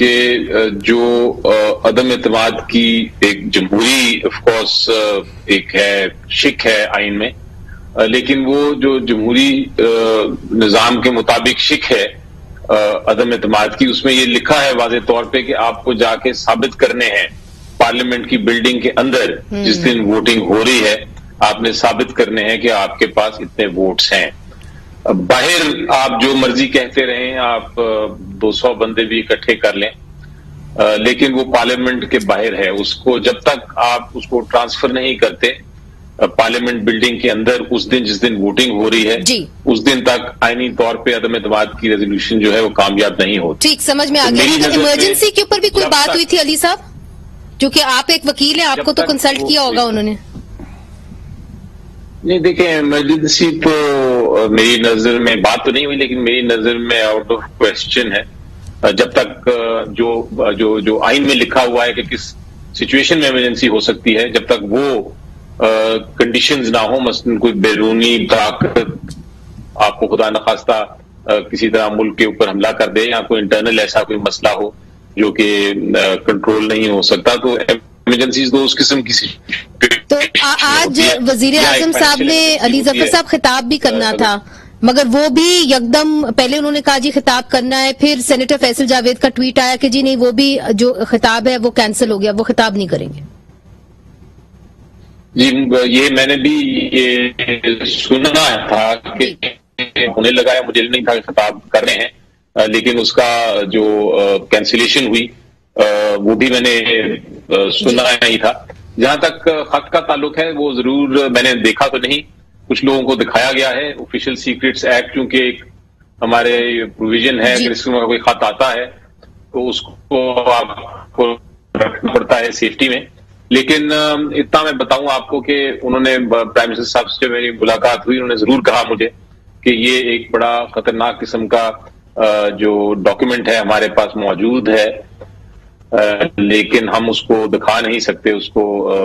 کہ جو عدم اعتماد کی ایک جمہوری آف کورس ایک ہے شک ہے آئین میں، لیکن وہ جو جمہوری نظام کے مطابق شک ہے عدم اعتماد کی، اس میں یہ لکھا ہے واضح طور پہ کہ آپ کو جا کے ثابت کرنے ہیں پارلیمنٹ کی بلڈنگ کے اندر جس دن ووٹنگ ہو رہی ہے، آپ نے ثابت کرنے ہیں کہ آپ کے پاس اتنے ووٹس ہیں۔ باہر آپ جو مرضی کہتے رہیں، آپ 200 بندے بھی اکٹھے کر لیں، لیکن وہ پارلیمنٹ کے باہر ہے، اس کو جب تک آپ اس کو ٹرانسفر نہیں کرتے پارلیمنٹ بلڈنگ کے اندر اس دن جس دن ووٹنگ ہو رہی ہے اس دن تک آئینی طور پہ عدم اعتماد کی ریزولوشن جو ہے وہ کامیاب نہیں ہوتی۔ ٹھیک، سمجھ میں آ گیا۔ ایمرجنسی کے اوپر بھی کوئی بات ہوئی تھی علی صاحب؟ کیونکہ آپ ایک وکیل ہیں، آپ کو تو کنسلٹ کیا ہوگا انہوں نے۔ نہیں دیکھیں، ایمرجنسی تو میری نظر میں بات تو نہیں ہوئی، لیکن میری نظر میں آؤٹ آف کوسچن ہے جب تک جو آئین میں لکھا ہوا ہے کہ کس سچویشن میں ایمرجنسی ہو سکتی ہے، جب تک وہ کنڈیشنز نہ ہو، مثلاً کوئی بیرونی طاقت آپ کو خدا نخواستہ کسی طرح ملک کے اوپر حملہ کر دے، یا کوئی انٹرنل ایسا کوئی مسئلہ ہو جو کہ کنٹرول نہیں ہو سکتا، تو ایمرجنسیز تو اس قسم کی۔ تو آج وزیر اعظم صاحب نے علی ظفر صاحب خطاب بھی کرنا تھا، مگر وہ بھی یکدم پہلے انہوں نے کہا جی خطاب کرنا ہے، پھر سینیٹر فیصل جاوید کا ٹویٹ آیا کہ جی نہیں وہ بھی جو خطاب ہے وہ کینسل ہو گیا، وہ خطاب نہیں کریں گے۔ جی یہ میں نے بھی یہ سنا تھا کہ ہونے لگا ہے، مجھے نہیں تھا کہ خطاب کر رہے ہیں، لیکن اس کا جو کینسلیشن ہوئی وہ بھی میں نے سنا ہی تھا۔ جہاں تک خط کا تعلق ہے وہ ضرور میں نے دیکھا تو نہیں، کچھ لوگوں کو دکھایا گیا ہے۔ آفیشیل سیکرٹس ایکٹ چونکہ ایک ہمارے پروویژن ہے کہ اس میں کوئی خط آتا ہے تو اس کو آپ کو رکھنا پڑتا ہے سیفٹی میں، لیکن اتنا میں بتاؤں آپ کو کہ انہوں نے پرائم منسٹر صاحب سے میری ملاقات ہوئی، انہوں نے ضرور کہا مجھے کہ یہ ایک بڑا خطرناک قسم کا جو ڈاکیومنٹ ہے ہمارے پاس موجود ہے، لیکن ہم اس کو دکھا نہیں سکتے، اس کو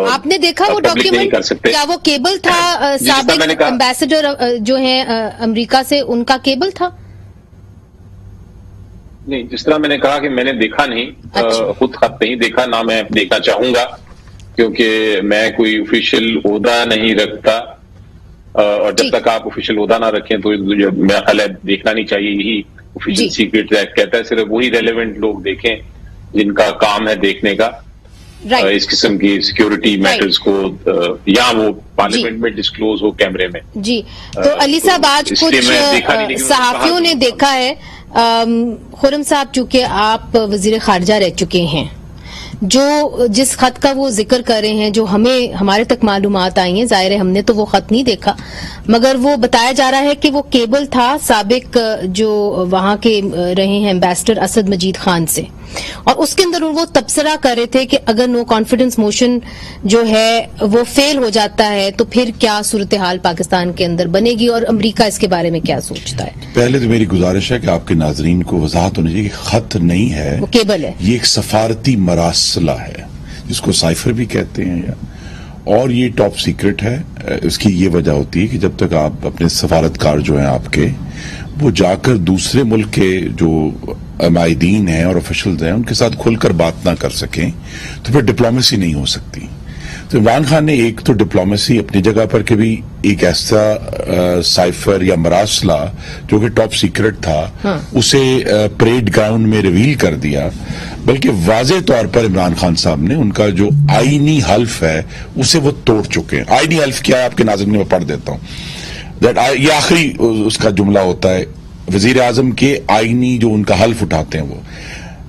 آپ نے دیکھا وہ ڈاکیومنٹ؟ کیا وہ کیبل تھا سابق امبیسڈر جو ہیں امریکہ سے، ان کا کیبل تھا؟ نہیں، جس طرح میں نے کہا کہ میں نے دیکھا نہیں، خود خط نہیں دیکھا، نہ میں دیکھنا چاہوں گا، کیونکہ میں کوئی آفیشیل عہدہ نہیں رکھتا، اور جب تک آپ آفیشیل عہدہ نہ رکھیں تو میرا خیال ہے دیکھنا نہیں چاہیے۔ یہی آفیشیل سیکرٹ ایکٹ کہتا ہے، صرف وہی ریلیونٹ لوگ دیکھیں جن کا کام ہے دیکھنے کا اس قسم کی سیکیورٹی میٹرز کو، یا وہ پارلیمنٹ میں ڈسکلوز ہو کیمرے میں۔ جی تو علی صاحب آج کچھ صحافیوں نے دیکھا ہے، خرم صاحب چونکہ آپ وزیر خارجہ رہ چکے ہیں، جو جس خط کا وہ ذکر کر رہے ہیں، جو ہمارے تک معلومات آئی ہیں، ظاہر ہے ہم نے تو وہ خط نہیں دیکھا، مگر وہ بتایا جا رہا ہے کہ وہ کیبل تھا سابق جو وہاں کے رہے ہیں امبیسڈر اسد مجید خان سے، اور اس کے اندر وہ تبصرہ کر رہے تھے کہ اگر نو کانفیڈنس موشن جو ہے وہ فیل ہو جاتا ہے تو پھر کیا صورتحال پاکستان کے اندر بنے گی، اور امریکہ اس کے بارے میں کیا سوچتا ہے۔ پہلے تو میری گزارش ہے کہ آپ کے ناظرین کو وضاحت ہونی چاہیے کہ خط نہیں ہے، وہ کیبل ہے، یہ ایک سفارتی مراسلہ ہے جس کو سائفر بھی کہتے ہیں، اور یہ ٹاپ سیکرٹ ہے۔ اس کی یہ وجہ ہوتی ہے کہ جب تک آپ اپنے سفارتکار جو ہیں آپ کے، وہ جا کر دوسرے ملک کے جو معاہدین ہیں اور آفیشلز ہیں ان کے ساتھ کھل کر بات نہ کر سکیں تو پھر ڈپلومیسی نہیں ہو سکتی۔ تو عمران خان نے ایک تو ڈپلومیسی اپنی جگہ پر کہ بھی ایک ایسا سائفر یا مراسلہ جو کہ ٹاپ سیکرٹ تھا اسے پریڈ گراؤنڈ میں ریویل کر دیا، بلکہ واضح طور پر عمران خان صاحب نے ان کا جو آئینی حلف ہے اسے وہ توڑ چکے ہیں۔ آئینی حلف کیا ہے آپ کے ناظرین میں پڑھ دیتا ہوں، یہ آخری اس کا جملہ ہوتا ہے وزیر اعظم کے آئینی جو ان کا حلف اٹھاتے ہیں وہ،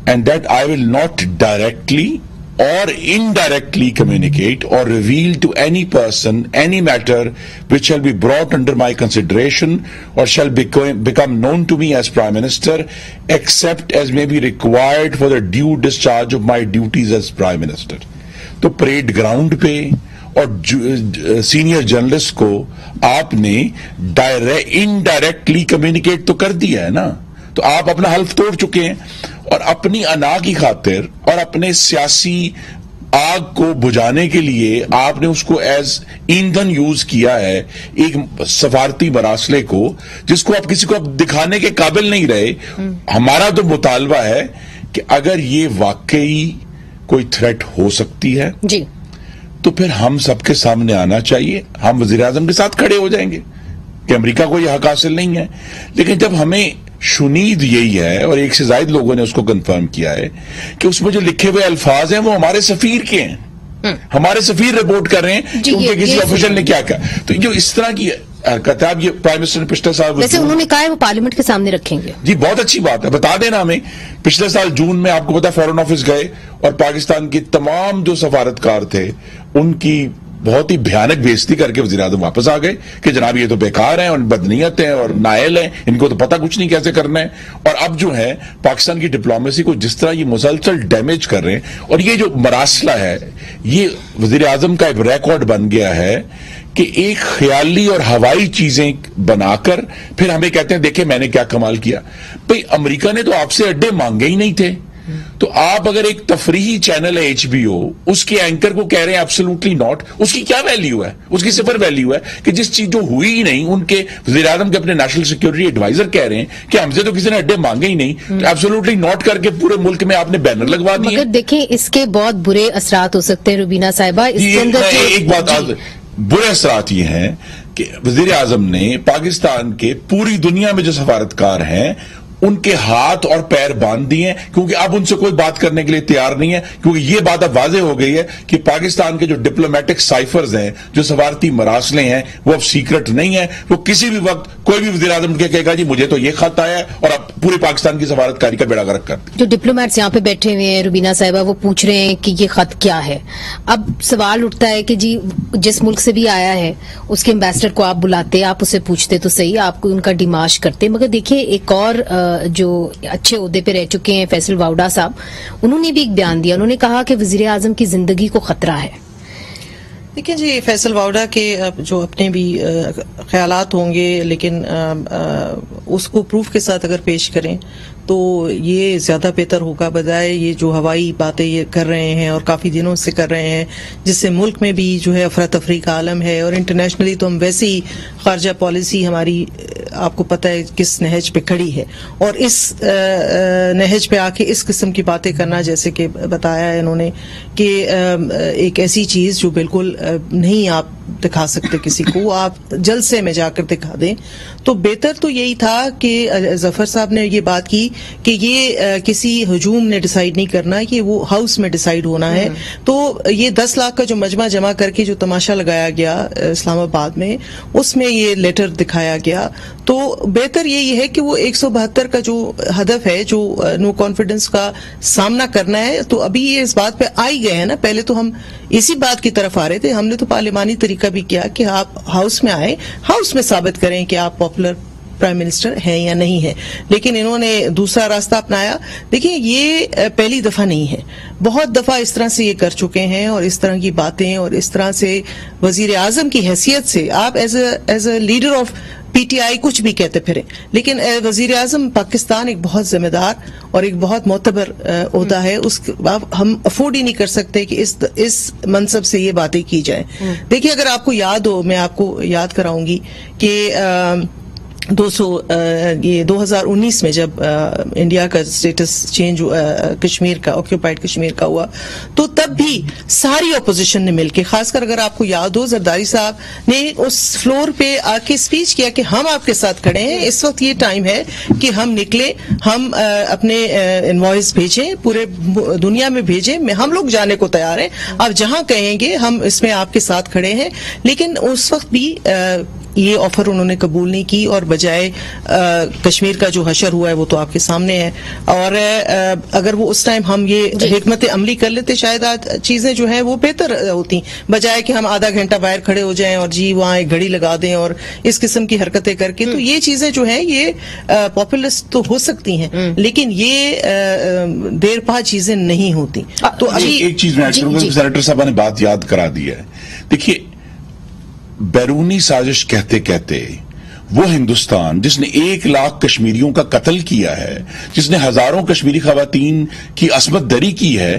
and that I will not directly or indirectly communicate or reveal to any person any matter which shall be brought under my consideration or shall become known to me as Prime Minister except as may be required for the due discharge of my duties as Prime Minister۔ تو parade ground پہ اور senior journalist کو آپ نے indirectly communicate تو کر دیا ہے نا، تو آپ اپنا حلف توڑ چکے ہیں، اور اپنی انا کی خاطر اور اپنے سیاسی آگ کو بجھانے کے لیے آپ نے اس کو ایز ایندھن یوز کیا ہے، ایک سفارتی مراسلے کو جس کو آپ کسی کو اب دکھانے کے قابل نہیں رہے۔ ہمارا تو مطالبہ ہے کہ اگر یہ واقعی کوئی تھریٹ ہو سکتی ہے جی تو پھر ہم سب کے سامنے آنا چاہیے، ہم وزیر اعظم کے ساتھ کھڑے ہو جائیں گے کہ امریکہ کو یہ حق حاصل نہیں ہے. لیکن جب ہمیں شنید یہی ہے، اور ایک سے زائد لوگوں نے اس کو کنفرم کیا ہے کہ اس میں جو لکھے ہوئے الفاظ ہیں وہ ہمارے سفیر کے ہیں، ہمارے سفیر رپورٹ کر رہے ہیں کہ ان کے کسی آفیشل نے کیا کہا. تو جو اس طرح کی حرکت ہے، اب یہ پرائم منسٹر نے پچھلے سال ویسے انہوں نے کہا ہے وہ پارلیمنٹ کے سامنے رکھیں گے. جی بہت اچھی بات ہے، بتا دینا ہمیں. پچھلے سال جون میں آپ کو پتا فورن آفس گئے اور پاکستان کے تمام جو سفارتکار تھے ان کی بہت ہی بھیانک بےزتی کر کے وزیر اعظم واپس آ گئے کہ جناب یہ تو بیکار ہیں اور بدنیت ہیں اور نائل ہیں، ان کو تو پتہ کچھ نہیں کیسے کرنا ہے. اور اب جو ہے پاکستان کی ڈپلومیسی کو جس طرح یہ مسلسل ڈیمیج کر رہے ہیں، اور یہ جو مراسلہ ہے یہ وزیر اعظم کا ایک ریکارڈ بن گیا ہے کہ ایک خیالی اور ہوائی چیزیں بنا کر پھر ہمیں کہتے ہیں دیکھیں میں نے کیا کمال کیا. بھئی امریکہ نے تو آپ سے اڈے مانگے ہی نہیں تھے، تو آپ اگر ایک تفریحی چینل ہے HBO، اس کے اینکر کو کہہ رہے ہیں ایبسولوٹلی ناٹ، اس کی کیا ویلیو ہے؟ اس کی صفر ویلیو ہے کہ جس چیز جو ہوئی ہی نہیں. ان کے وزیر اعظم کے اپنے نیشنل سیکیورٹی ایڈوائزر کہہ رہے ہیں کہ ہم سے تو کسی نے اڈے مانگے ہی نہیں، تو ایبسولوٹلی ناٹ کر کے پورے ملک میں آپ نے بینر لگوا دیا. مگر دیکھیں اس کے بہت برے اثرات ہو سکتے ہیں روبینہ صاحبہ. اس کے اندر ایک بات برے اثرات یہ ہیں کہ وزیر اعظم نے پاکستان کے پوری دنیا میں جو سفارتکار ہیں ان کے ہاتھ اور پیر باندھ دیے ہیں، کیونکہ اب ان سے کوئی بات کرنے کے لیے تیار نہیں ہے. کیونکہ یہ بات اب واضح ہو گئی ہے کہ پاکستان کے جو ڈپلومیٹک سائفرز ہیں، جو سفارتی مراسلیں ہیں، وہ اب سیکرٹ نہیں ہیں. وہ کسی بھی وقت کوئی بھی وزیر اعظم کے کہے گا جی مجھے تو یہ خط آیا ہے، اور اب پورے پاکستان کی سفارتکاری کا بیڑا غرق کر دیں. جو ڈپلومیٹس یہاں پہ بیٹھے ہوئے ہیں روبینہ صاحبہ، وہ پوچھ رہے ہیں کہ یہ خط کیا ہے. اب سوال اٹھتا ہے کہ جی جس ملک سے بھی آیا ہے اس کے امبیسڈر کو آپ بلاتے، آپ اسے پوچھتے تو صحیح، آپ کو ان کا ڈیمارش کرتے. مگر دیکھیے ایک اور جو اچھے عہدے پہ رہ چکے ہیں فیصل واؤڈا صاحب، انہوں نے بھی ایک بیان دیا. انہوں نے کہا کہ وزیر اعظم کی زندگی کو خطرہ ہے. دیکھیں جی فیصل واؤڈا کے جو اپنے بھی خیالات ہوں گے، لیکن اس کو پروف کے ساتھ اگر پیش کریں تو یہ زیادہ بہتر ہوگا بجائے یہ جو ہوائی باتیں یہ کر رہے ہیں اور کافی دنوں سے کر رہے ہیں، جس سے ملک میں بھی جو ہے افراتفری کا عالم ہے، اور انٹرنیشنلی تو ہم ویسے ہی خارجہ پالیسی ہماری آپ کو پتہ ہے کس نہج پہ کھڑی ہے، اور اس نہج پہ آ کے اس قسم کی باتیں کرنا، جیسے کہ بتایا ہے انہوں نے کہ ایک ایسی چیز جو بالکل نہیں آپ دکھا سکتے کسی کو، آپ جلسے میں جا کر دکھا دیں. تو بہتر تو یہی تھا کہ ظفر صاحب نے یہ بات کی کہ یہ کسی ہجوم نے ڈیسائیڈ نہیں کرنا، یہ وہ ہاؤس میں ڈیسائیڈ ہونا ہے. تو یہ 10 لاکھ کا جو مجمع جمع کر کے جو تماشا لگایا گیا اسلام آباد میں، اس میں یہ لیٹر دکھایا گیا. تو بہتر یہی ہے کہ وہ 172 کا جو ہدف ہے، جو نو کانفیڈنس کا سامنا کرنا ہے، تو ابھی یہ اس بات پہ آ ہی گئے ہیں نا. پہلے تو ہم اسی بات کی طرف آ رہے تھے، ہم نے تو پارلیمانی طریقہ بھی کیا کہ آپ ہاؤس میں آئیں، ہاؤس میں ثابت کریں کہ آپ پاپولر پرائم منسٹر ہیں یا نہیں ہیں. لیکن انہوں نے دوسرا راستہ اپنایا. دیکھیں یہ پہلی دفعہ نہیں ہے، بہت دفعہ اس طرح سے یہ کر چکے ہیں، اور اس طرح کی باتیں اور اس طرح سے وزیر اعظم کی حیثیت سے آپ as a leader of PTI کچھ بھی کہتے پھریں، لیکن وزیر اعظم پاکستان ایک بہت ذمہ دار اور ایک بہت معتبر عہدہ ہے. ہم افورڈ ہی نہیں کر سکتے کہ اس منصب سے یہ باتیں کی جائیں. دیکھیے اگر آپ کو یاد ہو، میں آپ کو یاد کراؤں گی کہ 2019 میں جب انڈیا کا سٹیٹس چینج کشمیر کا، آکیوپائڈ کشمیر کا ہوا، تو تب بھی ساری اپوزیشن نے مل کے، خاص کر اگر آپ کو یاد ہو زرداری صاحب نے اس فلور پہ آ کے اسپیچ کیا کہ ہم آپ کے ساتھ کھڑے ہیں، اس وقت یہ ٹائم ہے کہ ہم نکلیں، ہم اپنے انوائس بھیجیں، پورے دنیا میں بھیجیں، ہم لوگ جانے کو تیار ہیں، آپ جہاں کہیں گے ہم اس میں آپ کے ساتھ کھڑے ہیں. لیکن اس وقت بھی یہ آفر انہوں نے قبول نہیں کی، اور بجائے کشمیر کا جو حشر ہوا ہے وہ تو آپ کے سامنے ہے. اور اگر وہ اس ٹائم ہم یہ حکمت عملی کر لیتے، شاید آج چیزیں جو ہیں وہ بہتر ہوتی، بجائے کہ ہم آدھا گھنٹہ باہر کھڑے ہو جائیں اور جی وہاں ایک گھڑی لگا دیں اور اس قسم کی حرکتیں کر کے. تو یہ چیزیں جو ہیں یہ پاپولسٹ تو ہو سکتی ہیں، لیکن یہ دیر پا چیزیں نہیں ہوتی. تو ایک چیز میں سینیٹر صاحب نے بات یاد کرا دی ہے. دیکھیے بیرونی سازش کہتے کہتے وہ ہندوستان جس نے 1 لاکھ کشمیریوں کا قتل کیا ہے، جس نے ہزاروں کشمیری خواتین کی عصمت دری کی ہے،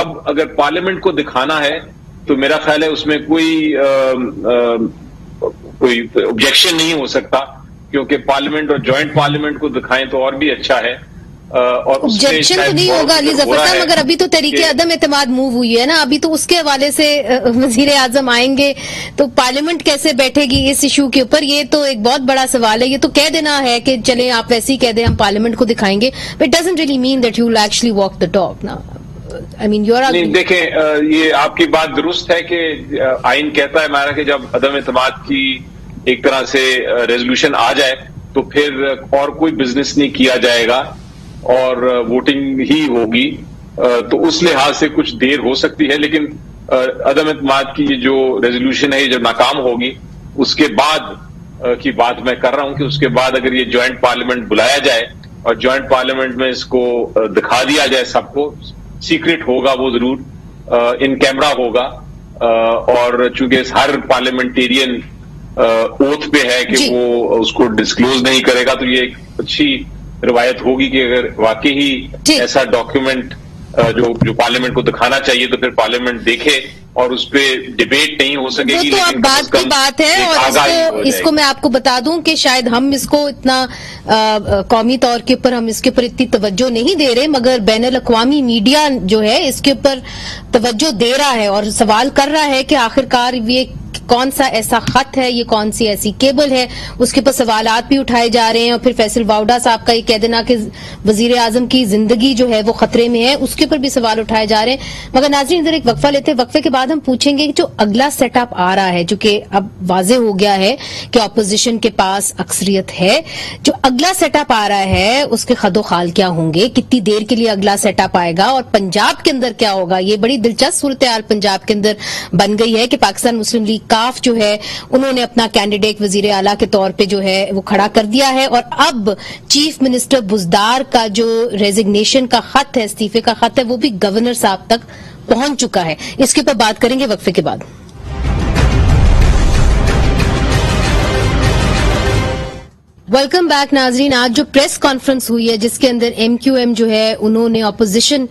اب اگر پارلیمنٹ کو دکھانا ہے تو میرا خیال ہے اس میں کوئی آبجیکشن نہیں ہو سکتا، کیونکہ پارلیمنٹ اور جوائنٹ پارلیمنٹ کو دکھائیں تو اور بھی اچھا ہے. اور آبجیکشن تو نہیں ہوگا علی ظفر صاحب، مگر ابھی تو تحریک عدم اعتماد موو ہوئی ہے نا، ابھی تو اس کے حوالے سے وزیر اعظم آئیں گے تو پارلیمنٹ کیسے بیٹھے گی اس ایشو کے اوپر؟ یہ تو ایک بہت بڑا سوال ہے. یہ تو کہہ دینا ہے کہ چلیں آپ ویسے ہی کہہ دیں ہم پارلیمنٹ کو دکھائیں گے، but doesn't really mean that you will actually walk the talk نا. دیکھیں یہ آپ کی بات درست ہے کہ آئین کہتا ہے ہمارا کہ جب عدم اعتماد کی ایک طرح سے ریزولوشن آ جائے تو پھر اور کوئی بزنس نہیں کیا جائے گا اور ووٹنگ ہی ہوگی. تو اس لحاظ سے کچھ دیر ہو سکتی ہے، لیکن عدم اعتماد کی جو ریزولوشن ہے یہ جب ناکام ہوگی اس کے بعد کی بات میں کر رہا ہوں کہ اس کے بعد اگر یہ جوائنٹ پارلیمنٹ بلایا جائے اور جوائنٹ پارلیمنٹ میں اس کو دکھا دیا جائے سب کو، سیکرٹ ہوگا وہ ضرور، ان کیمرہ ہوگا، اور چونکہ ہر پارلیمنٹیرین اوتھ پہ ہے کہ وہ اس کو ڈسکلوز نہیں کرے گا، تو یہ ایک اچھی روایت ہوگی کہ اگر واقعی ہی ایسا ڈاکیومنٹ جو پارلیمنٹ کو دکھانا چاہیے تو پھر پارلیمنٹ دیکھے اور اس پہ ڈیبیٹ نہیں ہو سکے گی. تو اب بات کی بات ہے، اور اس کو میں آپ کو بتا دوں کہ شاید ہم اس کو اتنا قومی طور کے اوپر ہم اس کے اوپر اتنی توجہ نہیں دے رہے، مگر بین الاقوامی میڈیا جو ہے اس کے اوپر توجہ دے رہا ہے اور سوال کر رہا ہے کہ آخرکار یہ کون سا ایسا خط ہے، یہ کون سی ایسی کیبل ہے. اس کے اوپر سوالات بھی اٹھائے جا رہے ہیں، اور پھر فیصل واؤڈا صاحب کا یہ کہہ دینا کہ وزیر اعظم کی زندگی جو ہے وہ خطرے میں ہے، اس کے اوپر بھی سوال اٹھائے جا رہے ہیں. مگر ناظرین ادھر ایک وقفہ لیتے ہیں، وقفے کے بعد ہم پوچھیں گے کہ جو اگلا سیٹ اپ آ رہا ہے، جو کہ اب واضح ہو گیا ہے کہ اپوزیشن کے پاس اکثریت ہے، جو اگلا سیٹ اپ آ رہا ہے اس کے خد و خال کیا ہوں گے، کتنی دیر کے لیے اگلا سیٹ اپ آئے گا، اور پنجاب کے اندر کیا ہوگا. یہ بڑی دلچسپ صورتحال پنجاب کے اندر بن گئی ہے کہ پاکستان مسلم لیگ کاف جو ہے انہوں نے اپنا کینڈیڈیٹ وزیر اعلیٰ کے طور پہ جو ہے وہ کھڑا کر دیا ہے، اور اب چیف منسٹر بزدار کا جو ریزگنیشن کا خط ہے، استعفے کا خط ہے، وہ بھی گورنر صاحب تک پہنچ چکا ہے. اس کے اوپر بات کریں گے وقفے کے بعد. ویلکم بیک ناظرین. آج جو پریس کانفرنس ہوئی ہے جس کے اندر ایم کیو ایم جو ہے انہوں نے اپوزیشن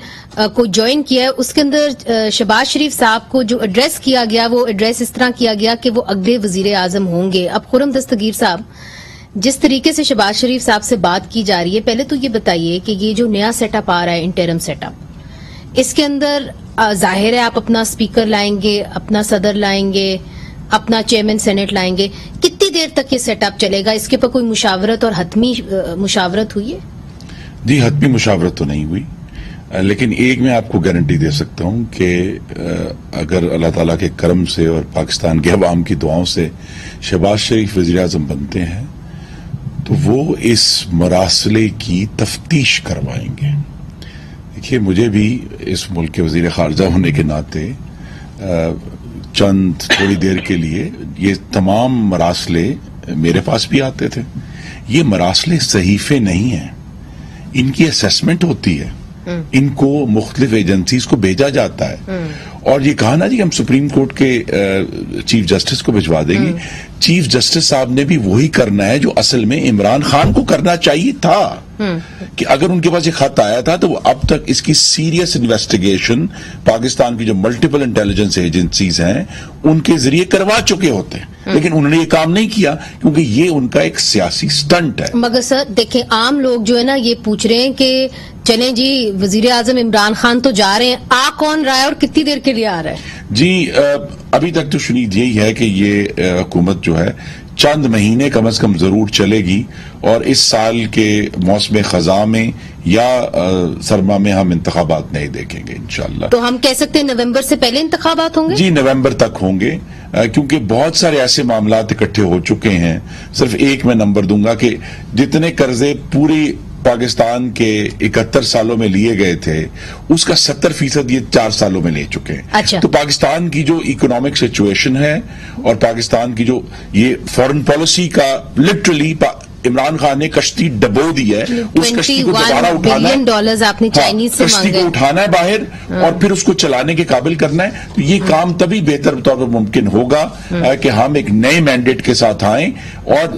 کو جوائن کیا ہے، اس کے اندر شہباز شریف صاحب کو جو ایڈریس کیا گیا وہ ایڈریس اس طرح کیا گیا کہ وہ اگلے وزیر اعظم ہوں گے. اب خرم دستگیر صاحب، جس طریقے سے شہباز شریف صاحب سے بات کی جا رہی ہے، پہلے تو یہ بتائیے کہ یہ جو نیا سیٹ اپ آ رہا ہے، انٹرم سیٹ اپ، اس کے اندر ظاہر ہے آپ اپنا اسپیکر لائیں گے، اپنا صدر لائیں گے، اپنا چیئرمین سینٹ لائیں گے. کتنی دیر تک یہ سیٹ اپ چلے گا؟ اس کے اوپر کوئی مشاورت اور حتمی مشاورت ہوئی ہے؟ جی حتمی مشاورت تو نہیں ہوئی، لیکن ایک میں آپ کو گارنٹی دے سکتا ہوں کہ اگر اللہ تعالیٰ کے کرم سے اور پاکستان کے عوام کی دعاؤں سے شہباز شریف وزیر اعظم بنتے ہیں تو وہ اس مراسلے کی تفتیش کروائیں گے. دیکھیے مجھے بھی اس ملک کے وزیر خارجہ ہونے کے ناطے چند تھوڑی دیر کے لیے یہ تمام مراسلے میرے پاس بھی آتے تھے. یہ مراسلے صحیفے نہیں ہیں، ان کی اسیسمنٹ ہوتی ہے، ان کو مختلف ایجنسیز کو بھیجا جاتا ہے. اور یہ کہا نا جی ہم سپریم کورٹ کے چیف جسٹس کو بھجوا دیں گے، چیف جسٹس صاحب نے بھی وہی کرنا ہے جو اصل میں عمران خان کو کرنا چاہیے تھا. کہ اگر ان کے پاس یہ خط آیا تھا تو وہ اب تک اس کی سیریس انویسٹیگیشن پاکستان کی جو ملٹیپل انٹیلیجنس ایجنسیز ہیں ان کے ذریعے کروا چکے ہوتے ہیں، لیکن انہوں نے یہ کام نہیں کیا کیونکہ یہ ان کا ایک سیاسی سٹنٹ ہے. مگر سر دیکھیں عام لوگ جو ہے نا یہ پوچھ رہے ہیں کہ چلیں جی وزیر اعظم عمران خان تو جا رہے ہیں، آ کون رہا ہے اور کتنی دیر کے لیے آ رہا ہے؟ جی ابھی تک تو شنید یہی ہے کہ یہ حکومت جو ہے چند مہینے کم از کم ضرور چلے گی، اور اس سال کے موسم خزاں میں یا سرما میں ہم انتخابات نہیں دیکھیں گے انشاءاللہ. تو ہم کہہ سکتے ہیں نومبر سے پہلے انتخابات ہوں گے؟ جی نومبر تک ہوں گے، کیونکہ بہت سارے ایسے معاملات اکٹھے ہو چکے ہیں. صرف ایک میں نمبر دوں گا کہ جتنے قرضے پوری پاکستان کے 71 سالوں میں لیے گئے تھے اس کا 70% یہ 4 سالوں میں لے چکے ہیں. اچھا. تو پاکستان کی جو اکنامک سچویشن ہے اور پاکستان کی جو یہ فورن پالیسی کا لٹرلی عمران خان نے کشتی ڈبو دی ہے، اس کشتی کو دوبارہ اٹھانا $21 آپ نے چائنیز سے کشتی کو اٹھانا ہے باہر اور پھر اس کو چلانے کے قابل کرنا ہے. تو یہ کام تبھی بہتر طور پر ممکن ہوگا کہ ہم ایک نئے مینڈیٹ کے ساتھ آئیں اور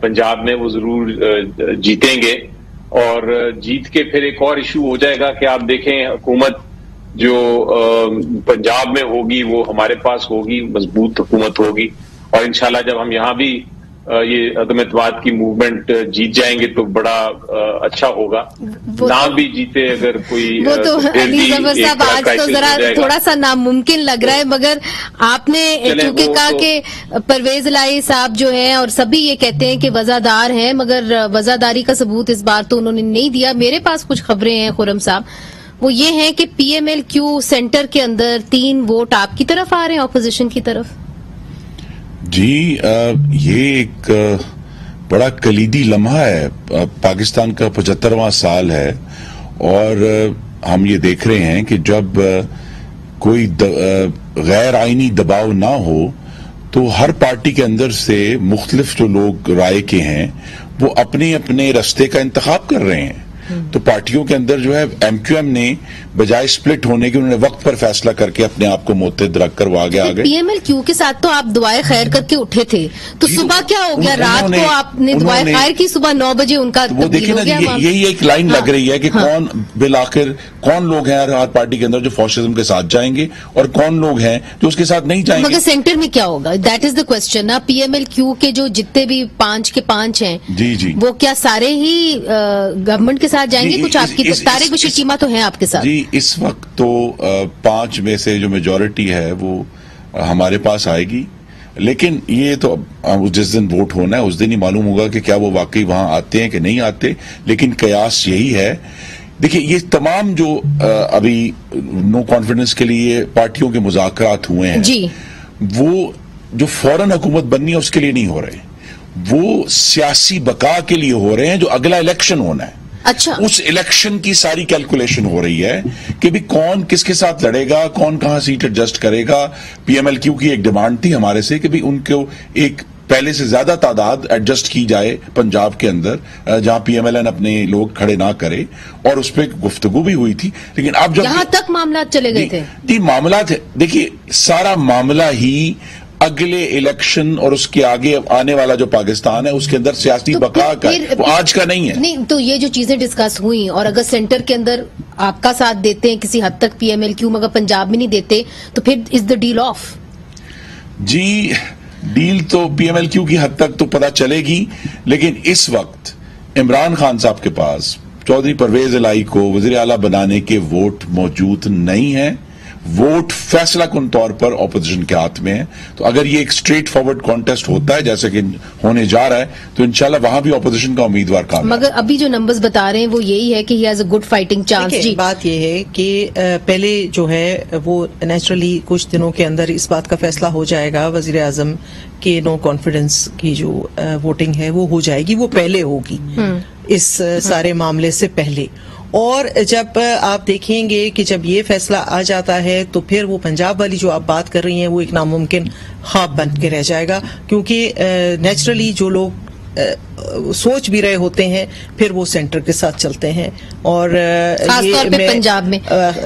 پنجاب میں وہ ضرور جیتیں گے، اور جیت کے پھر ایک اور ایشو ہو جائے گا کہ آپ دیکھیں حکومت جو پنجاب میں ہوگی وہ ہمارے پاس ہوگی، مضبوط حکومت ہوگی، اور انشاءاللہ جب ہم یہاں بھی یہ عدم اعتماد کی موومنٹ جیت جائیں گے تو بڑا اچھا ہوگا، نہ بھی جیتے اگر کوئی وہ تو علی ظفر صاحب آج تو ذرا تھوڑا سا ناممکن لگ رہا ہے، مگر آپ نے چونکہ کہا کہ پرویز الہی صاحب جو ہیں اور سبھی یہ کہتے ہیں کہ وزادار ہیں، مگر وزاداری کا ثبوت اس بار تو انہوں نے نہیں دیا۔ میرے پاس کچھ خبریں ہیں خرم صاحب، وہ یہ ہیں کہ P M L Q centre کے اندر 3 ووٹ آپ کی طرف آ رہے ہیں اپوزیشن کی طرف۔ جی یہ ایک بڑا کلیدی لمحہ ہے، پاکستان کا 75واں سال ہے، اور ہم یہ دیکھ رہے ہیں کہ جب کوئی غیر آئینی دباؤ نہ ہو تو ہر پارٹی کے اندر سے مختلف جو لوگ رائے کے ہیں وہ اپنے اپنے رستے کا انتخاب کر رہے ہیں۔ تو پارٹیوں کے اندر جو ہے ایم کیو ایم نے بجائے سپلٹ ہونے کے انہوں نے وقت پر فیصلہ کر کے اپنے آپ کو متحد رکھ کر وہ آگے آگے۔ پی ایم ایل کیو کے ساتھ تو آپ دعائیں خیر کر کے اٹھے تھے، تو صبح کیا ہو گیا؟ رات کو آپ نے دعائیں خیر کی، صبح 9 بجے ان کا وہ دیکھیں نا، یہی ایک لائن لگ رہی ہے کہ کون بالآخر کون لوگ ہیں ہر پارٹی کے اندر جو فاشزم کے ساتھ جائیں گے اور کون لوگ ہیں جو اس کے ساتھ نہیں جائیں گے۔ مگر سینٹر میں کیا ہوگا؟ دیٹ از دا کوسچن نا۔ پی ایم ایل کیو کے جو جتنے بھی 5 کے 5 ہیں جی وہ کیا سارے ہی گورنمنٹ کے ساتھ جائیں گے؟ کچھ آپ کی طارق بشیر چیمہ تو ہیں آپ کے ساتھ؟ جی اس وقت تو 5 میں سے جو میجورٹی ہے وہ ہمارے پاس آئے گی، لیکن یہ تو جس دن ووٹ ہونا ہے اس دن ہی معلوم ہوگا کہ کیا وہ واقعی وہاں آتے ہیں کہ نہیں آتے، لیکن قیاس یہی ہے۔ دیکھیں یہ تمام جو ابھی نو کانفیڈنس کے لیے پارٹیوں کے مذاکرات ہوئے ہیں جی، وہ جو فوراً حکومت بننی ہے اس کے لیے نہیں ہو رہے، وہ سیاسی بقا کے لیے ہو رہے ہیں جو اگلا الیکشن ہونا ہے۔ اچھا، اس الیکشن کی ساری کیلکولیشن ہو رہی ہے کہ بھی کون کس کے ساتھ لڑے گا، کون کہاں سیٹ ایڈجسٹ کرے گا۔ پی ایم ایل کیو کی ایک ڈیمانڈ تھی ہمارے سے کہ بھی ان کو ایک پہلے سے زیادہ تعداد ایڈجسٹ کی جائے پنجاب کے اندر جہاں پی ایم ایل این اپنے لوگ کھڑے نہ کرے، اور اس پہ گفتگو بھی ہوئی تھی، لیکن اب جب یہاں تک معاملات چلے گئے تھے۔ جی معاملات دیکھیے سارا معاملہ ہی اگلے الیکشن اور اس کے آگے آنے والا جو پاکستان ہے اس کے اندر سیاسی بقا کا وہ آج کا نہیں ہے۔ نہیں تو یہ جو چیزیں ڈسکس ہوئی، اور اگر سینٹر کے اندر آپ کا ساتھ دیتے ہیں کسی حد تک پی ایم ایل کیو، مگر پنجاب میں نہیں دیتے، تو پھر از دا ڈیل آف؟ جی ڈیل تو پی ایم ایل کیو کی حد تک تو پتہ چلے گی، لیکن اس وقت عمران خان صاحب کے پاس چودھری پرویز الہی کو وزیر اعلیٰ بنانے کے ووٹ موجود نہیں ہیں۔ ووٹ فیصلہ کن طور پر اپوزیشن کے ہاتھ میں ہے، تو اگر یہ ایک اسٹریٹ فارورڈ کانٹیسٹ ہوتا ہے جیسے کہ ہونے جا رہا ہے تو انشاءاللہ وہاں بھی اپوزیشن کا امیدوار کام ہے۔ مگر ابھی جو نمبرز بتا رہے ہیں وہ یہی ہے کہ he has a good fighting chance. جی بات یہ ہے کہ پہلے جو ہے وہ نیچرلی کچھ دنوں کے اندر اس بات کا فیصلہ ہو جائے گا، وزیر اعظم کے نو کانفیڈنس کی جو ووٹنگ ہے وہ ہو جائے گی، وہ پہلے ہوگی اس سارے معاملے سے پہلے۔ اور جب آپ دیکھیں گے کہ جب یہ فیصلہ آ جاتا ہے تو پھر وہ پنجاب والی جو آپ بات کر رہی ہیں وہ ایک ناممکن خواب بن کے رہ جائے گا، کیونکہ نیچرلی جو لوگ سوچ بھی رہے ہوتے ہیں پھر وہ سینٹر کے ساتھ چلتے ہیں، اور خاص طور پہ پنجاب میں۔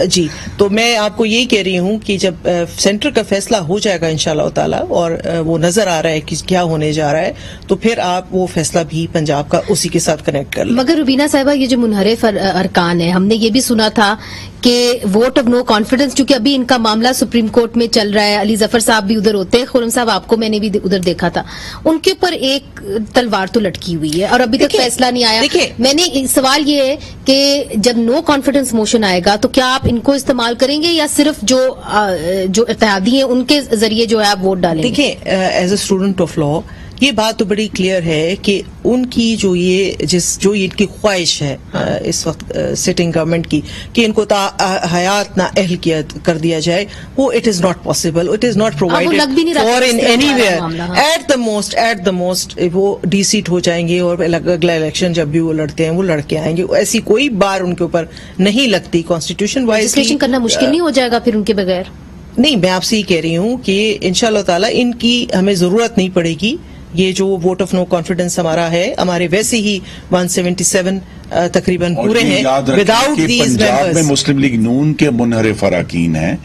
جی تو میں آپ کو یہی کہہ رہی ہوں کہ جب سینٹر کا فیصلہ ہو جائے گا انشاءاللہ تعالی، اور وہ نظر آ رہا ہے کہ کیا ہونے جا رہا ہے، تو پھر آپ وہ فیصلہ بھی پنجاب کا اسی کے ساتھ کنیکٹ کر لیں۔ مگر روبینہ صاحبہ یہ جو منحرف ارکان ہے، ہم نے یہ بھی سنا تھا کہ ووٹ آف نو کانفیڈنس، چونکہ ابھی ان کا معاملہ سپریم کورٹ میں چل رہا ہے، علی ظفر صاحب بھی ادھر ہوتے ہیں، خرم صاحب آپ کو میں نے بھی ادھر دیکھا تھا، ان کے اوپر ایک تلوار تو لٹکی ہوئی ہے اور ابھی تک فیصلہ نہیں آیا۔ میں نے سوال یہ ہے کہ جب نو کانفیڈنس موشن آئے گا تو کیا آپ ان کو استعمال کریں گے یا صرف جو اتحادی ہیں ان کے ذریعے جو ہے آپ ووٹ ڈالیں گے؟ دیکھیں as a student of law یہ بات تو بڑی کلیئر ہے کہ ان کی جو ان کی خواہش ہے اس وقت سٹنگ گورنمنٹ کی کہ ان کو حیات نہ اہل کر دیا جائے، وہ it is not possible, it is not provided for in anywhere at. The دا موسٹ وہ ڈی سیٹ ہو جائیں گے، اور اگلا الیکشن جب بھی وہ لڑتے ہیں وہ لڑ کے آئیں گے، ایسی کوئی بار ان کے اوپر نہیں لگتی کانسٹیٹیوشن وائز۔ کرنا مشکل نہیں ہو جائے گا پھر ان کے بغیر؟ نہیں، میں آپ سے یہ کہہ رہی ہوں کہ انشاءاللہ تعالی ان کی ہمیں ضرورت نہیں پڑے گی۔ یہ جو ووٹ آف نو کانفیڈنس ہمارا ہے، ہمارے ویسے ہی 177 تقریباً پورے ہیں وداؤٹ دیز پنجاب میں مسلم لیگ نون کے منحرف اراکین ہیں،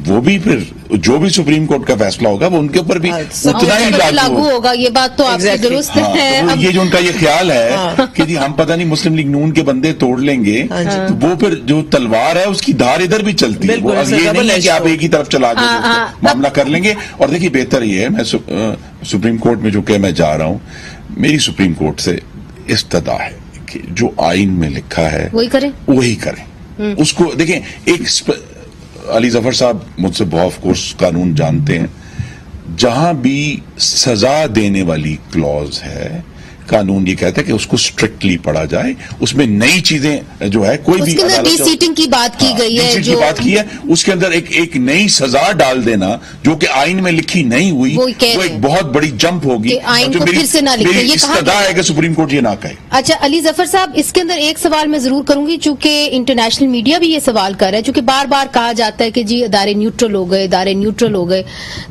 وہ بھی پھر جو بھی سپریم کورٹ کا فیصلہ ہوگا وہ ان کے اوپر بھی اتنا ہی لاگو ہوگا. یہ بات تو آپ کی درست ہے. یہ جو ان کا یہ خیال ہے کہ جی ہم پتہ نہیں مسلم لیگ نون کے بندے توڑ لیں گے، وہ پھر جو تلوار ہے اس کی دھار ادھر بھی چلتی ہے. وہ یہ نہیں ہے کہ آپ ایک ہی طرف چلا کے معاملہ کر لیں گے. اور دیکھیے بہتر یہ ہے، میں سپریم کورٹ میں جو کہ میں جا رہا ہوں، میری سپریم کورٹ سے استدا ہے کہ جو آئین میں لکھا ہے وہی کریں. اس کو دیکھیں، ایک علی ظفر صاحب مجھ سے بہت آف کورس قانون جانتے ہیں، جہاں بھی سزا دینے والی کلوز ہے قانون یہ کہتا ہے کہ اس کو اسٹرکٹلی پڑھا جائے. اس میں نئی چیزیں جو ہے کوئی بھی ڈی سیٹنگ کی بات کی گئی ہے، جو بات کی ہے اس کے اندر ایک نئی سزا ڈال دینا جو کہ آئین میں لکھی نہیں ہوئی، وہ ایک بہت بڑی جمپ ہوگی. میری استدا ہے کہ سپریم کورٹ یہ نہ کہے. اچھا علی ظفر صاحب، اس کے اندر ایک سوال میں ضرور کروں گی، چونکہ انٹرنیشنل میڈیا بھی یہ سوال کر رہا ہے، چونکہ بار بار کہا جاتا ہے کہ جی ادارے نیوٹرل ہو گئے، ادارے نیوٹرل ہو گئے.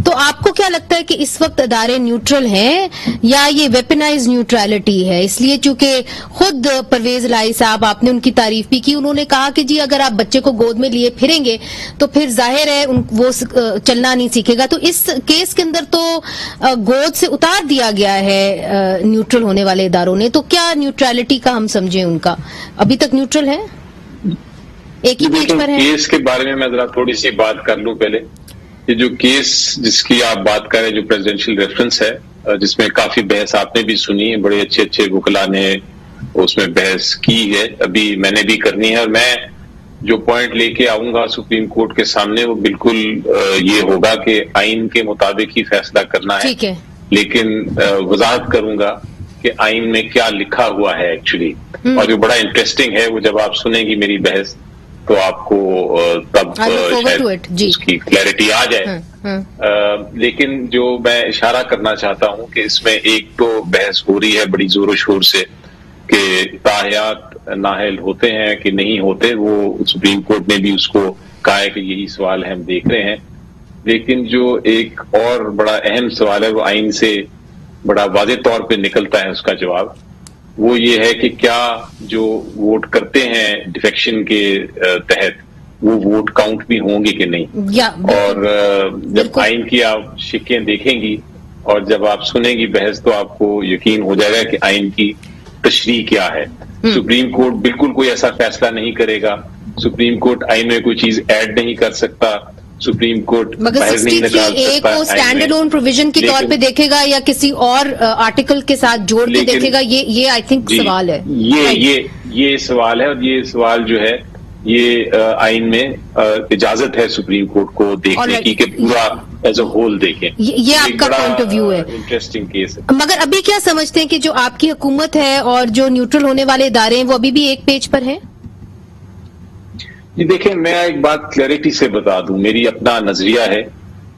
تو آپ کو کیا لگتا ہے کہ اس وقت ادارے نیوٹرل ہیں یا یہ ویپنائز نیوٹرلٹی ہے؟ اس لیے چونکہ خود پرویز الہی صاحب، آپ نے ان کی تعریف بھی کی، انہوں نے کہا کہ جی اگر آپ بچے کو گود میں لیے پھریں گے تو پھر ظاہر ہے وہ چلنا نہیں سیکھے گا. تو اس کیس کے اندر تو گود سے اتار دیا گیا ہے نیوٹرل ہونے والے اداروں نے. تو کیا نیوٹرلٹی کا ہم سمجھیں ان کا ابھی تک نیوٹرل ہے، ایک ہی پیج پر ہے؟ کیس کے بارے میں ذرا تھوڑی سی بات کر لوں پہلے. یہ جو کیس جس کی آپ بات کر رہے ہیں، جو پریزیڈنشیل ریفرنس ہے، جس میں کافی بحث آپ نے بھی سنی ہے، بڑے اچھے اچھے وکلا نے اس میں بحث کی ہے، ابھی میں نے بھی کرنی ہے. اور میں جو پوائنٹ لے کے آؤں گا سپریم کورٹ کے سامنے وہ بالکل یہ ہوگا کہ آئین کے مطابق ہی فیصلہ کرنا ہے، لیکن وضاحت کروں گا کہ آئین میں کیا لکھا ہوا ہے ایکچولی. اور جو بڑا انٹرسٹنگ ہے، وہ جب آپ سنیں گی میری بحث تو آپ کو تب شاید اس کی کلیئرٹی آ جائے. لیکن جو میں اشارہ کرنا چاہتا ہوں کہ اس میں ایک تو بحث ہو رہی ہے بڑی زور و شور سے کہ تاحیات نااہل ہوتے ہیں کہ نہیں ہوتے. وہ سپریم کورٹ نے بھی اس کو کہا ہے کہ یہی سوال ہے، ہم دیکھ رہے ہیں. لیکن جو ایک اور بڑا اہم سوال ہے وہ آئین سے بڑا واضح طور پہ نکلتا ہے، اس کا جواب وہ یہ ہے کہ کیا جو ووٹ کرتے ہیں ڈیفیکشن کے تحت وہ ووٹ کاؤنٹ بھی ہوں گے کہ نہیں. اور جب آئین کی آپ شکیں دیکھیں گی اور جب آپ سنیں گی بحث تو آپ کو یقین ہو جائے گا کہ آئین کی تشریح کیا ہے. سپریم کورٹ بالکل کوئی ایسا فیصلہ نہیں کرے گا. سپریم کورٹ آئین میں کوئی چیز ایڈ نہیں کر سکتا. سپریم کورٹ مگر 63A کو اسٹینڈ الون پروویژن کے طور پہ دیکھے گا یا کسی اور آرٹیکل کے ساتھ جوڑ کے دیکھے گا؟ یہ آئی تھنک سوال ہے. یہ سوال ہے، اور یہ سوال جو ہے یہ آئین میں اجازت ہے سپریم کورٹ کو دیکھنے کی کہ پورا ایز اے ہول دیکھیں. یہ آپ کا پوائنٹ آف ویو ہے. انٹرسٹنگ کیس ہے. مگر ابھی کیا سمجھتے ہیں کہ جو آپ کی حکومت ہے اور جو نیوٹرل ہونے والے ادارے ہیں وہ ابھی بھی ایک پیج پر ہیں؟ جی دیکھیں، میں ایک بات کلیئرٹی سے بتا دوں، میری اپنا نظریہ ہے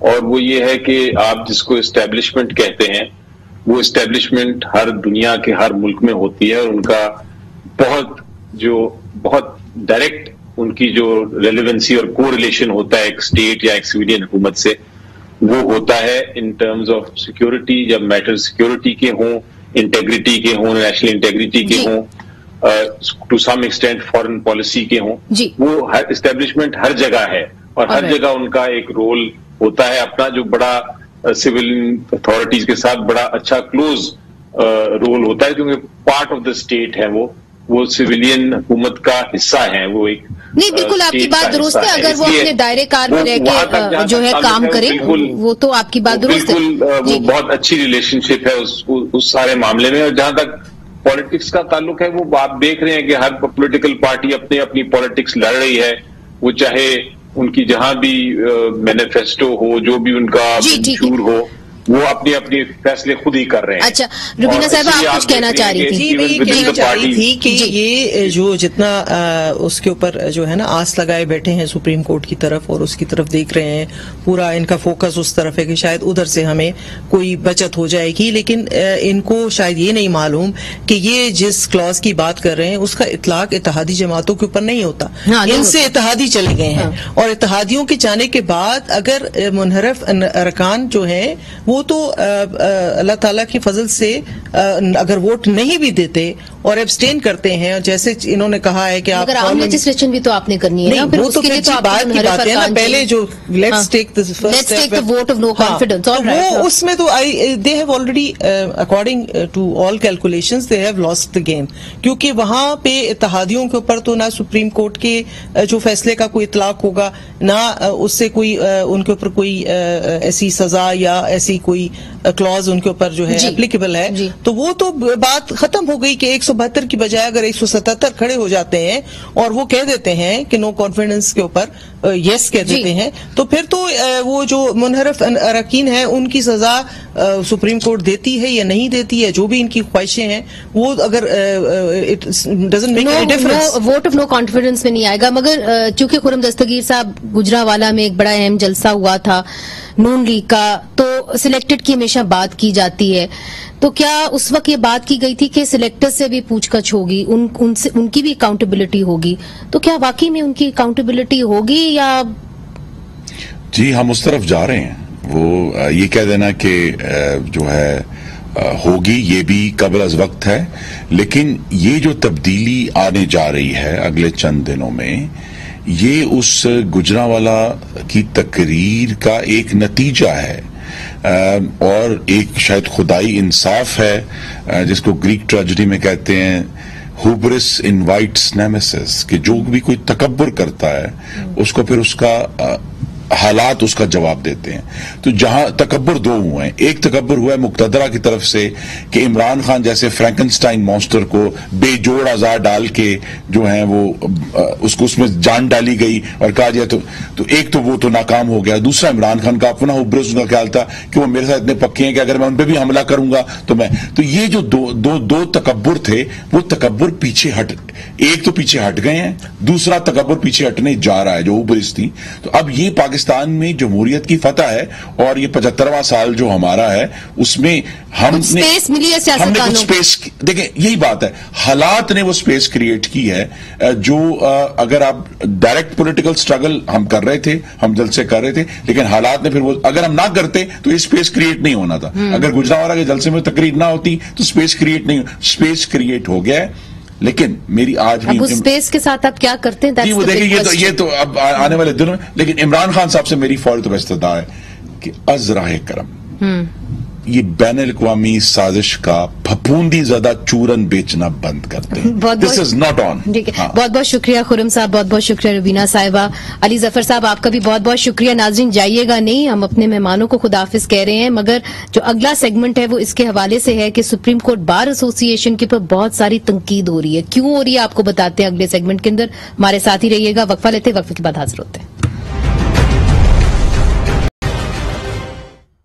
اور وہ یہ ہے کہ آپ جس کو اسٹیبلشمنٹ کہتے ہیں وہ اسٹیبلشمنٹ ہر دنیا کے ہر ملک میں ہوتی ہے، اور ان کا بہت ڈائریکٹ ان کی جو ریلیونسی اور کو ریلیشن ہوتا ہے ایک اسٹیٹ یا ایک سویلین حکومت سے، وہ ہوتا ہے ان ٹرمز آف سیکورٹی. جب میٹر سیکورٹی کے ہوں، انٹیگریٹی کے ہوں، نیشنل انٹیگریٹی کے ہوں، to some extent foreign policy کے ہوں، وہ ہر اسٹیبلشمنٹ ہر جگہ ہے اور ہر جگہ ان کا ایک رول ہوتا ہے اپنا، جو بڑا سول اتھارٹیز کے ساتھ بڑا اچھا کلوز رول ہوتا ہے، کیونکہ پارٹ آف دا اسٹیٹ ہے، وہ سویلین حکومت کا حصہ ہیں. وہ ایک نہیں، بالکل آپ کی بات درست ہے. اگر وہ اپنے دائرے کار میں رہ کے جو ہے کام کرے وہ تو آپ کی بات درست ہے. وہ بہت اچھی ریلیشن شپ ہے اس سارے معاملے میں. اور جہاں تک پالیٹکس کا تعلق ہے، وہ آپ دیکھ رہے ہیں کہ ہر پولیٹیکل پارٹی اپنی پالیٹکس لڑ رہی ہے، وہ چاہے ان کی جہاں بھی مینیفیسٹو ہو، جو بھی ان کا منشور ہو، وہ اپنی فیصلے خود ہی کر رہے ہیں. اچھا روبینہ صاحبہ آپ کچھ کہنا چاہ رہی تھی؟ جی میں یہ کہنا چاہ رہی تھی کہ یہ جو جتنا اس کے اوپر جو ہے نا آس لگائے بیٹھے ہیں سپریم کورٹ کی طرف اور اس کی طرف دیکھ رہے ہیں، پورا ان کا فوکس اس طرف ہے کہ شاید ادھر سے ہمیں کوئی بچت ہو جائے گی، لیکن ان کو شاید یہ نہیں معلوم کہ یہ جس کلاز کی بات کر رہے ہیں اس کا اطلاق اتحادی جماعتوں کے اوپر نہیں ہوتا. ان سے اتحادی چلے گئے ہیں اور اتحادیوں کے جانے کے بعد اگر منحرف ارکان جو ہیں وہ وہ تو اللہ تعالیٰ کی فضل سے اگر ووٹ نہیں بھی دیتے اور ایبسٹین کرتے ہیں، جیسے انہوں نے کہا ہے کہ آپ لیجسلیشن بھی تو آپ نے کرنی ہے، وہ تو بات کی بات ہے نا، پہلے جو let's take the vote of no confidence، وہ اس میں تو they have already according to all calculations they have lost the game، کیونکہ وہاں پہ اتحادیوں کے اوپر تو نہ سپریم کورٹ کے جو فیصلے کا کوئی اطلاق ہوگا، نہ اس سے کوئی ان کے اوپر کوئی ایسی سزا یا ایسی کوئی کلوز ان کے اوپر جو ہے اپلیکیبل ہے، تو وہ تو بات ختم ہو گئی کہ 172 کی بجائے اگر 177 کھڑے ہو جاتے ہیں اور وہ کہہ دیتے ہیں کہ نو کانفیڈنس کے اوپر یس کہہ دیتے ہیں، تو پھر تو وہ جو منحرف اراکین ہیں ان کی سزا سپریم کورٹ دیتی ہے یا نہیں دیتی ہے، جو بھی ان کی خواہشیں ہیں وہ اگر ووٹ آف نو کانفیڈنس میں نہیں آئے گا۔ مگر چونکہ خرم دستگیر صاحب گجرانوالہ میں ایک بڑا اہم جلسہ ہوا تھا نون لیگ کا، تو سلیکٹڈ کی ہمیشہ بات کی جاتی ہے، تو کیا اس وقت یہ بات کی گئی تھی کہ سلیکٹر سے بھی پوچھ گچھ ہوگی، ان کی بھی اکاؤنٹیبلٹی ہوگی، تو کیا واقعی میں ان کی اکاؤنٹیبلٹی ہوگی یا؟ جی ہم اس طرف جا رہے ہیں، وہ یہ کہہ دینا کہ جو ہے ہوگی، یہ بھی قبل از وقت ہے، لیکن یہ جو تبدیلی آنے جا رہی ہے اگلے چند دنوں میں، یہ اس گجرانوالہ کی تقریر کا ایک نتیجہ ہے اور ایک شاید خدائی انصاف ہے، جس کو گریک ٹریجڈی میں کہتے ہیں ہوبرس انوائٹس نیمیسس، کہ جو بھی کوئی تکبر کرتا ہے اس کو پھر اس کا حالات اس کا جواب دیتے ہیں۔ تو جہاں تکبر دو ہوئے ہیں، ایک تکبر ہوا ہے مقتدرہ کی طرف سے کہ عمران خان جیسے فرینکنسٹائن مانسٹر کو بے جوڑ اعضاء ڈال کے جو ہیں وہ اس میں جان ڈالی گئی اور کہا جائے تو ایک تو وہ تو ناکام ہو گیا، دوسرا عمران خان کا اپنا ہوبرس ان کا خیال تھا کہ وہ میرے ساتھ اتنے پکے ہیں کہ اگر میں ان پہ بھی حملہ کروں گا تو یہ جو دو تکبر تھے وہ تکبر پیچھے ایک تو پیچھے ہٹ گئے ہیں، دوسرا تکبر پیچھے ہٹنے جا رہا ہے جو ہوبرس تھی۔ تو اب یہ پاکستان میں جمہوریت کی فتح ہے اور یہ 75واں سال جو ہمارا ہے اس میں ہم نے کچھ سپیس، دیکھیں یہی بات ہے، حالات نے وہ سپیس کریٹ کی ہے جو اگر آپ ڈائریکٹ پولیٹیکل سٹرگل ہم کر رہے تھے، ہم جلسے کر رہے تھے، لیکن حالات نے پھر وہ اگر ہم نہ کرتے تو یہ سپیس کریٹ نہیں ہونا تھا۔ اگر گجرانوالہ کے جلسے میں تقریر نہ ہوتی تو سپیس کریٹ ہو گیا ہے۔ لیکن میری آج بھی اسپیس کے ساتھ آپ کیا کرتے ہیں؟ جی وہ دیکھیں یہ تو اب آنے والے دنوں میں، لیکن عمران خان صاحب سے میری فوری تو استدعا ہے کہ از راہ کرم یہ بین الاقوامی سازش کا پھپھوندی زدہ چورن بیچنا بند کرتے ہیں۔ دس از ناٹ آن۔ بہت بہت شکریہ خرم صاحب، بہت بہت شکریہ روبینہ صاحبہ، علی ظفر صاحب آپ کا بھی بہت بہت شکریہ۔ ناظرین جائیے گا نہیں، ہم اپنے مہمانوں کو خداحافظ کہہ رہے ہیں، مگر جو اگلا سیگمنٹ ہے وہ اس کے حوالے سے ہے کہ سپریم کورٹ بار ایسوسی ایشن کے اوپر بہت ساری تنقید ہو رہی ہے، کیوں ہو رہی ہے آپ کو بتاتے ہیں اگلے سیگمنٹ کے اندر، ہمارے ساتھ ہی رہیے گا۔ وقفہ لیتے، وقفے کے بعد حاضر ہوتے ہیں۔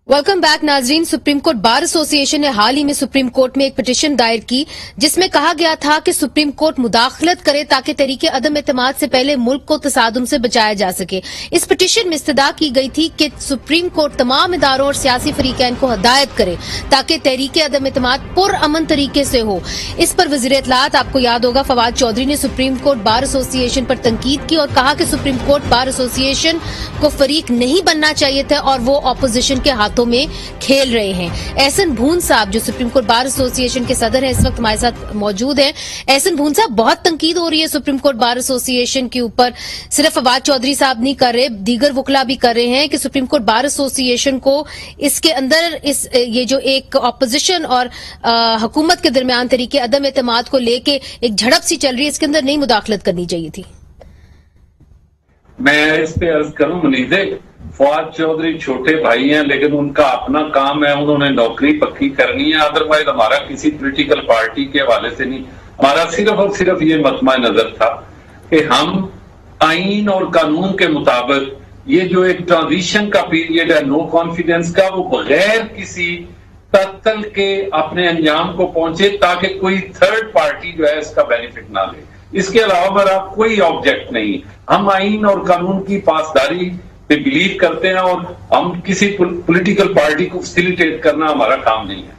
ویلکم بیک ناظرین۔ سپریم کورٹ بار ایسوسی ایشن نے حال ہی میں سپریم کورٹ میں ایک پٹیشن دائر کی جس میں کہا گیا تھا کہ سپریم کورٹ مداخلت کرے تاکہ تحریک عدم اعتماد سے پہلے ملک کو تصادم سے بچایا جا سکے۔ اس پٹیشن میں استدعا کی گئی تھی کہ سپریم کورٹ تمام اداروں اور سیاسی فریقین کو ہدایت کرے تاکہ تحریک عدم اعتماد پرامن طریقے سے ہو۔ اس پر وزیر اطلاعات آپ کو یاد ہوگا فواد چودھری نے سپریم کورٹ بار ایسوسی ایشن پر تنقید کی اور کہا کہ سپریم کورٹ بار ایسوسی ایشن کو فریق نہیں بننا چاہیے تھا اور وہ اپوزیشن کے ہاتھوں میں کھیل رہے ہیں۔ احسن بھون صاحب جو سپریم کورٹ بار ایسوسی ایشن کے صدر ہیں اس وقت ہمارے ساتھ موجود ہیں۔ احسن بھون صاحب، بہت تنقید ہو رہی ہے سپریم کورٹ بار ایسوسی ایشن کے اوپر، صرف فواد چودھری صاحب نہیں کر رہے، دیگر وکلا بھی کر رہے ہیں کہ سپریم کورٹ بار ایسوسی ایشن کو اس کے اندر یہ جو ایک اپوزیشن اور حکومت کے درمیان تحریک عدم اعتماد کو لے کے ایک جھڑپ سی چل رہی ہے، اس کے اندر نہیں مداخلت کرنی چاہیے تھی۔ میں اس پہ عرض کروں منیزے، فواد چودھری چھوٹے بھائی ہیں لیکن ان کا اپنا کام ہے، انہوں نے نوکری پکی کرنی ہے، ادروائز ہمارا کسی پولیٹیکل پارٹی کے حوالے سے نہیں، ہمارا صرف اور صرف یہ مطمع نظر تھا کہ ہم آئین اور قانون کے مطابق یہ جو ایک ٹرانزیشن کا پیریڈ ہے نو کانفیڈنس کا، وہ بغیر کسی تعطل کے اپنے انجام کو پہنچے تاکہ کوئی تھرڈ پارٹی جو ہے اس کا بینیفٹ نہ لے۔ اس کے علاوہ میرا کوئی آبجیکٹ نہیں، ہم آئین اور قانون کی پاسداری پہ بلیو کرتے ہیں اور ہم کسی پولیٹیکل پارٹی کو فیسیلیٹیٹ کرنا ہمارا کام نہیں ہے۔